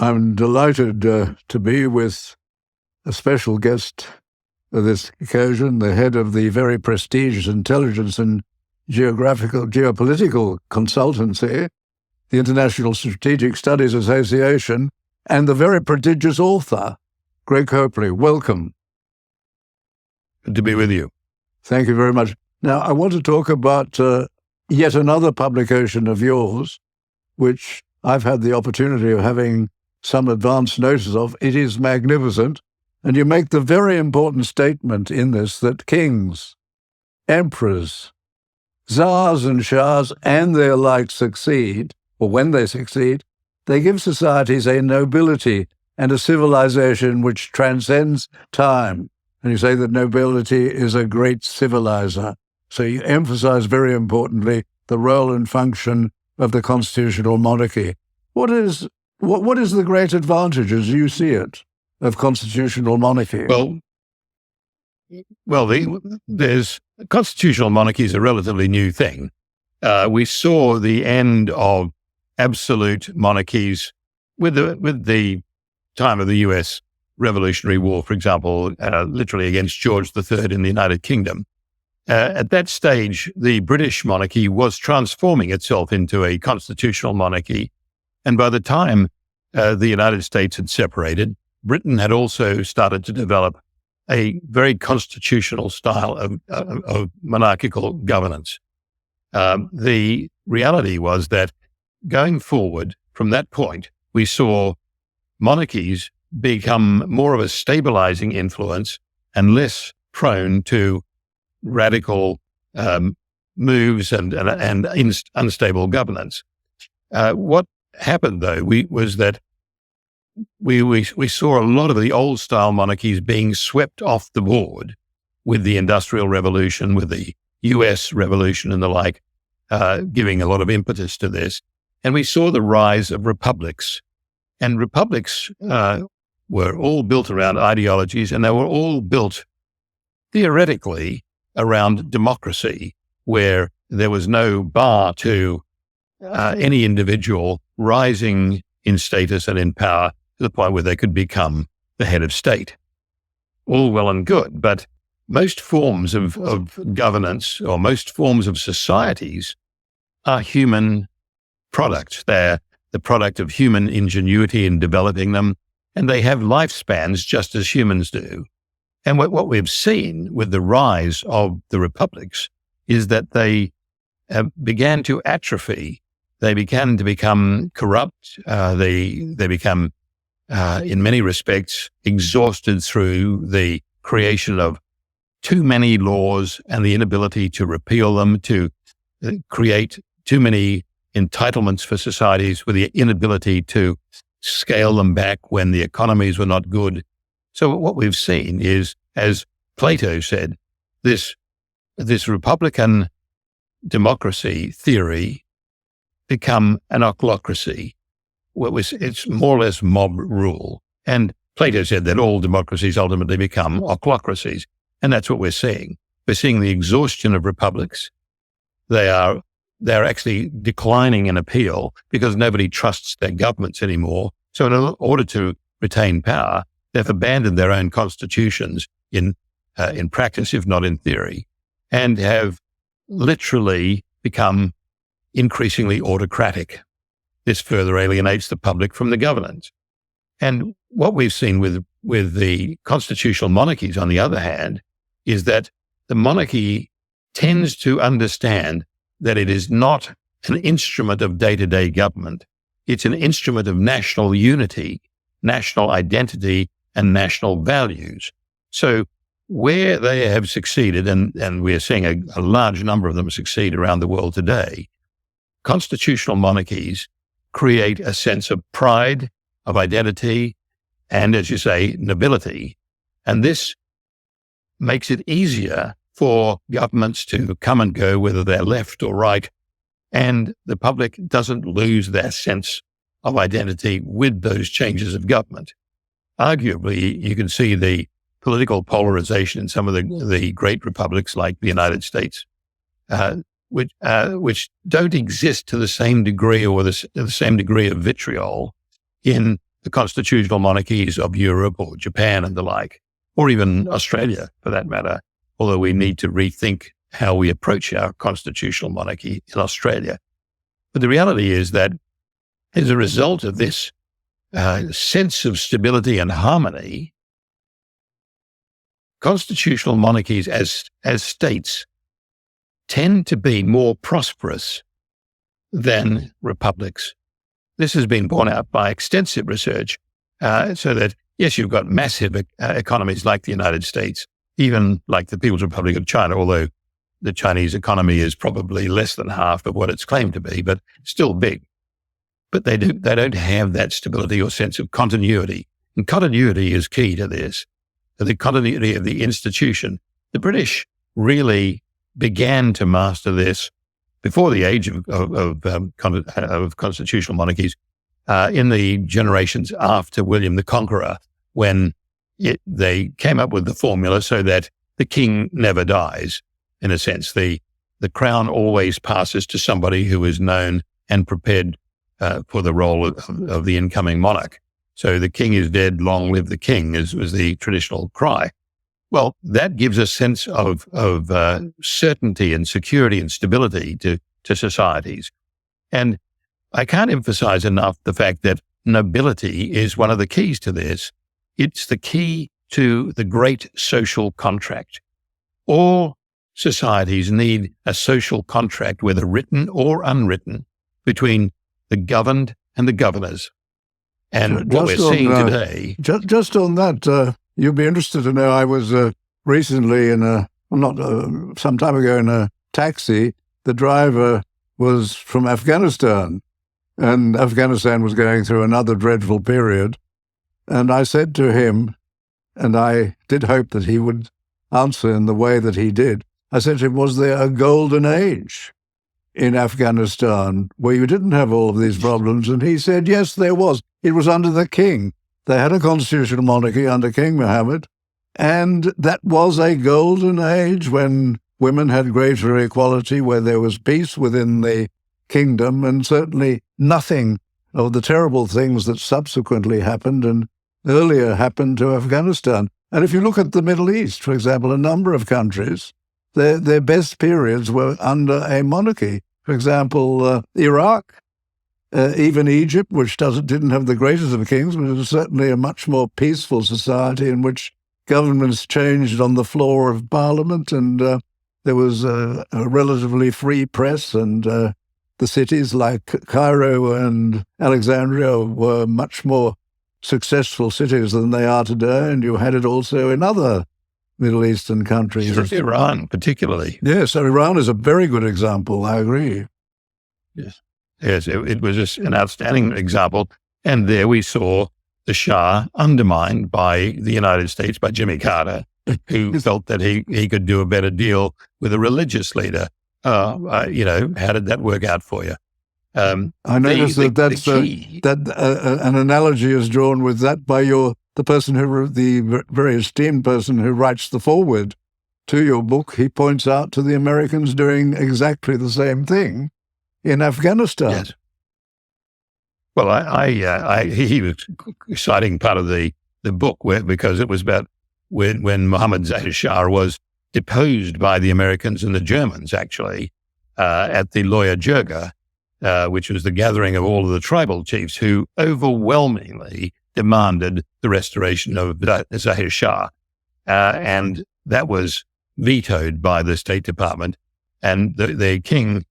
I'm delighted to be with a special guest for this occasion, the head of the very prestigious intelligence and geopolitical consultancy, the International Strategic Studies Association, and the very prodigious author, Greg Copley. Welcome. Good to be with you. Thank you very much. Now, I want to talk about yet another publication of yours, which I've had the opportunity of having some advance notice of. It is magnificent. And you make the very important statement in this that kings, emperors, tsars and shahs and their like succeed, or when they succeed, they give societies a nobility and a civilization which transcends time. And you say that nobility is a great civilizer. So you emphasize very importantly the role and function of the constitutional monarchy. What is the great advantage, as you see it, of constitutional monarchy? There's constitutional monarchy is a relatively new thing. We saw the end of absolute monarchies with the time of the U.S. Revolutionary War, for example, literally against George III in the United Kingdom. At that stage, the British monarchy was transforming itself into a constitutional monarchy. And by the time the United States had separated, Britain had also started to develop a very constitutional style of monarchical governance. The reality was that going forward from that point, we saw monarchies become more of a stabilizing influence and less prone to radical moves and unstable governance. What happened, though, was that we saw a lot of the old style monarchies being swept off the board with the Industrial Revolution, with the US Revolution and the like, giving a lot of impetus to this. And we saw the rise of republics. And republics were all built around ideologies, and they were all built theoretically around democracy, where there was no bar to any individual rising in status and in power to the point where they could become the head of state. All well and good, but most forms of governance or most forms of societies are human products. They're the product of human ingenuity in developing them, and they have lifespans just as humans do. And what we've seen with the rise of the republics is that they began to atrophy. They began to become corrupt. They become in many respects, exhausted through the creation of too many laws and the inability to repeal them, to create too many entitlements for societies with the inability to scale them back when the economies were not good. So what we've seen is, as Plato said, this republican democracy theory become an ochlocracy. It's more or less mob rule. And Plato said that all democracies ultimately become ochlocracies. And that's what we're seeing. We're seeing the exhaustion of republics. They're actually declining in appeal because nobody trusts their governments anymore. So in order to retain power, they've abandoned their own constitutions in practice, if not in theory, and have literally become increasingly autocratic. This further alienates the public from the governance. And what we've seen with the constitutional monarchies, on the other hand, is that the monarchy tends to understand that it is not an instrument of day-to-day government. It's an instrument of national unity, national identity, and national values. So where they have succeeded, and we're seeing a large number of them succeed around the world today, constitutional monarchies create a sense of pride, of identity, and, as you say, nobility. And this makes it easier for governments to come and go, whether they're left or right, and the public doesn't lose their sense of identity with those changes of government. Arguably, you can see the political polarization in some of the great republics like the United States, which don't exist to the same degree or the same degree of vitriol in the constitutional monarchies of Europe or Japan and the like, or even Australia for that matter, although we need to rethink how we approach our constitutional monarchy in Australia. But the reality is that as a result of this sense of stability and harmony, constitutional monarchies as states tend to be more prosperous than republics. This has been borne out by extensive research, so that, yes, you've got massive economies like the United States, even like the People's Republic of China, although the Chinese economy is probably less than half of what it's claimed to be, but still big. But they don't have that stability or sense of continuity. And continuity is key to this, the continuity of the institution. The British really began to master this before the age of constitutional monarchies, in the generations after William the Conqueror, when they came up with the formula so that the king never dies. In a sense, the crown always passes to somebody who is known and prepared for the role of the incoming monarch. So the king is dead, long live the king, was the traditional cry. Well, that gives a sense of certainty and security and stability to societies. And I can't emphasize enough the fact that nobility is one of the keys to this. It's the key to the great social contract. All societies need a social contract, whether written or unwritten, between the governed and the governors. And what we're seeing today... Just on that, you'll be interested to know I was recently some time ago in a taxi. The driver was from Afghanistan, and Afghanistan was going through another dreadful period. And I said to him, and I did hope that he would answer in the way that he did, I said to him, was there a golden age in Afghanistan where you didn't have all of these problems? And he said, yes, there was. It was under the king. They had a constitutional monarchy under King Mohammed, and that was a golden age when women had greater equality, where there was peace within the kingdom, and certainly nothing of the terrible things that subsequently happened and earlier happened to Afghanistan. And if you look at the Middle East, for example, a number of countries, their best periods were under a monarchy. For example, Iraq, even Egypt, which didn't have the greatest of kings, but it was certainly a much more peaceful society in which governments changed on the floor of parliament, and there was a relatively free press, and the cities like Cairo and Alexandria were much more successful cities than they are today, and you had it also in other Middle Eastern countries. Iran, particularly. Yes, so Iran is a very good example, I agree. Yes, it was just an outstanding example. And there we saw the Shah undermined by the United States, by Jimmy Carter, who felt that he could do a better deal with a religious leader. How did that work out for you? I noticed that an analogy is drawn with that by the person the very esteemed person who writes the foreword to your book. He points out to the Americans doing exactly the same thing in Afghanistan. Yes. Well, he was citing part of the book because it was about when Mohammad Zahir Shah was deposed by the Americans and the Germans, actually, at the Loya Jirga, which was the gathering of all of the tribal chiefs who overwhelmingly demanded the restoration of Zahir Shah. And that was vetoed by the State Department. And the king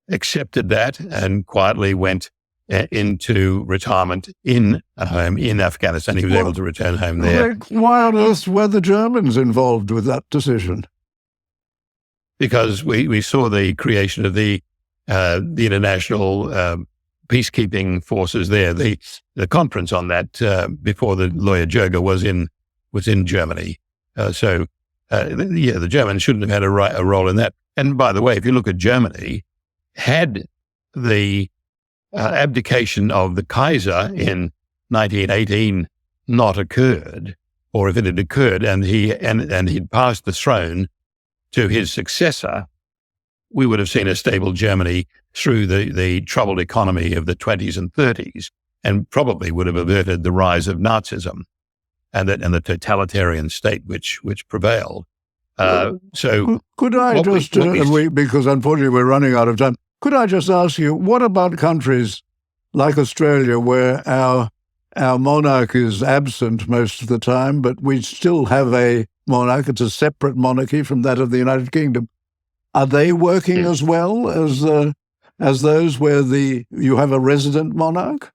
accepted that and quietly went into retirement in a home in Afghanistan. He was able to return home there. Why on earth were the Germans involved with that decision? Because we saw the creation of the international peacekeeping forces there. The conference on that before the Loya Jirga was in Germany. The Germans shouldn't have had a role in that. And by the way, if you look at Germany, had the abdication of the Kaiser in 1918 not occurred, or if it had occurred and he'd passed the throne to his successor, we would have seen a stable Germany through the troubled economy of the 20s and 30s. and probably would have averted the rise of Nazism and the totalitarian state which prevailed. Could I because unfortunately we're running out of time, could I just ask you, what about countries like Australia where our monarch is absent most of the time, but we still have a monarch? It's a separate monarchy from that of the United Kingdom. Are they working as well as those where you have a resident monarch?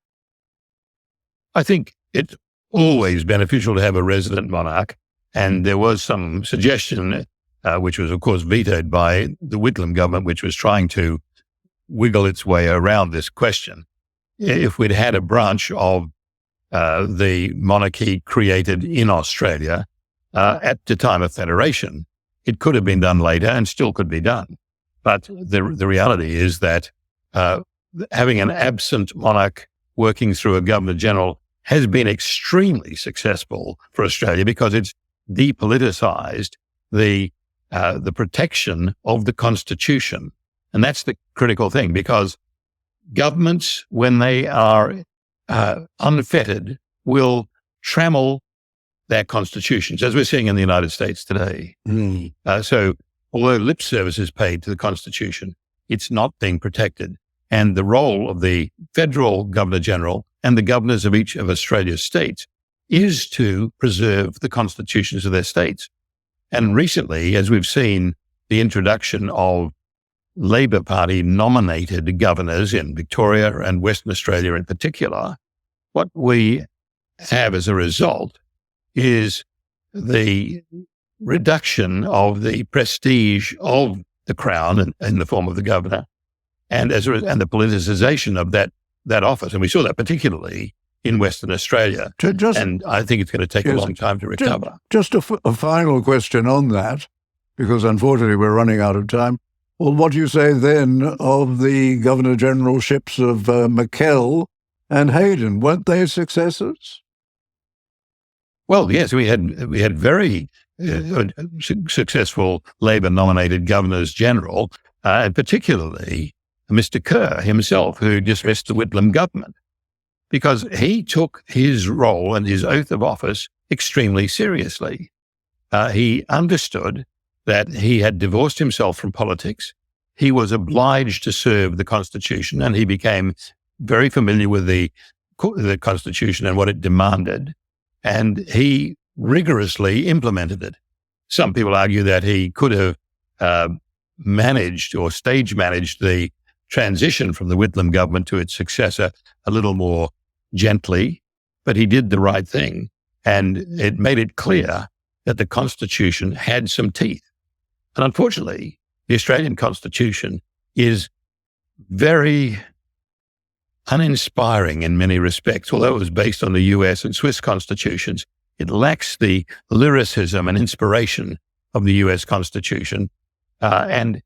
I think it's always beneficial to have a resident monarch. And there was some suggestion, which was, of course, vetoed by the Whitlam government, which was trying to wiggle its way around this question. If we'd had a branch of the monarchy created in Australia at the time of federation, it could have been done later and still could be done. But the reality is that having an absent monarch working through a Governor-General has been extremely successful for Australia because it's depoliticized the protection of the Constitution. And that's the critical thing, because governments, when they are unfettered, will trammel their constitutions, as we're seeing in the United States today. So although lip service is paid to the Constitution, it's not being protected. And the role of the federal Governor-General and the governors of each of Australia's states is to preserve the constitutions of their states. And recently, as we've seen the introduction of Labor Party nominated governors in Victoria and Western Australia in particular, what we have as a result is the reduction of the prestige of the Crown in the form of the governor, and the politicization of that office. And we saw that particularly in Western Australia. And I think it's going to take a long time to recover. Just a final question on that, because unfortunately we're running out of time. Well, what do you say then of the Governor-Generalships of McKell and Hayden? Weren't they successors? Well, yes, we had very successful Labor-nominated Governors-General, and particularly Mr. Kerr himself, who dismissed the Whitlam government, because he took his role and his oath of office extremely seriously. He understood that he had divorced himself from politics. He was obliged to serve the Constitution, and he became very familiar with the Constitution and what it demanded, and he rigorously implemented it. Some people argue that he could have managed or stage managed the transition from the Whitlam government to its successor a little more gently, but he did the right thing, and it made it clear that the Constitution had some teeth. And unfortunately, the Australian Constitution is very uninspiring in many respects. Although it was based on the US and Swiss constitutions, it lacks the lyricism and inspiration of the US Constitution. And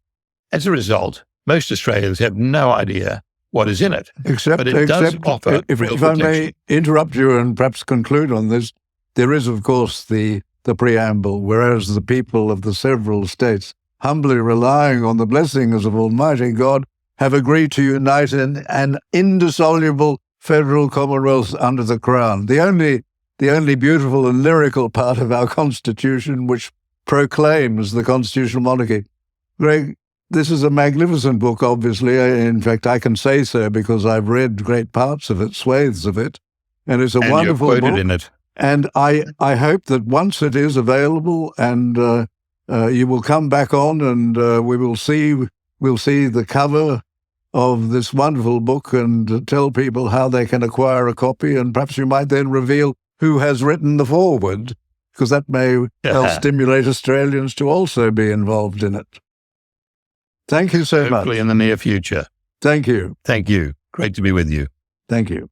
as a result, most Australians have no idea what is in it. But it does offer real protection. If I may interrupt you and perhaps conclude on this, there is, of course, the preamble, whereas the people of the several states, humbly relying on the blessings of Almighty God, have agreed to unite in an indissoluble federal commonwealth under the Crown. The only beautiful and lyrical part of our Constitution, which proclaims the constitutional monarchy. Greg, this is a magnificent book, obviously. In fact, I can say so because I've read great parts of it, swathes of it, and it's a wonderful book. You're quoted in it. And I hope that once it is available, and you will come back on, and we'll see the cover of this wonderful book and tell people how they can acquire a copy, and perhaps you might then reveal who has written the foreword, because that may help stimulate Australians to also be involved in it. Thank you so much. Hopefully in the near future. Thank you. Thank you. Great to be with you. Thank you.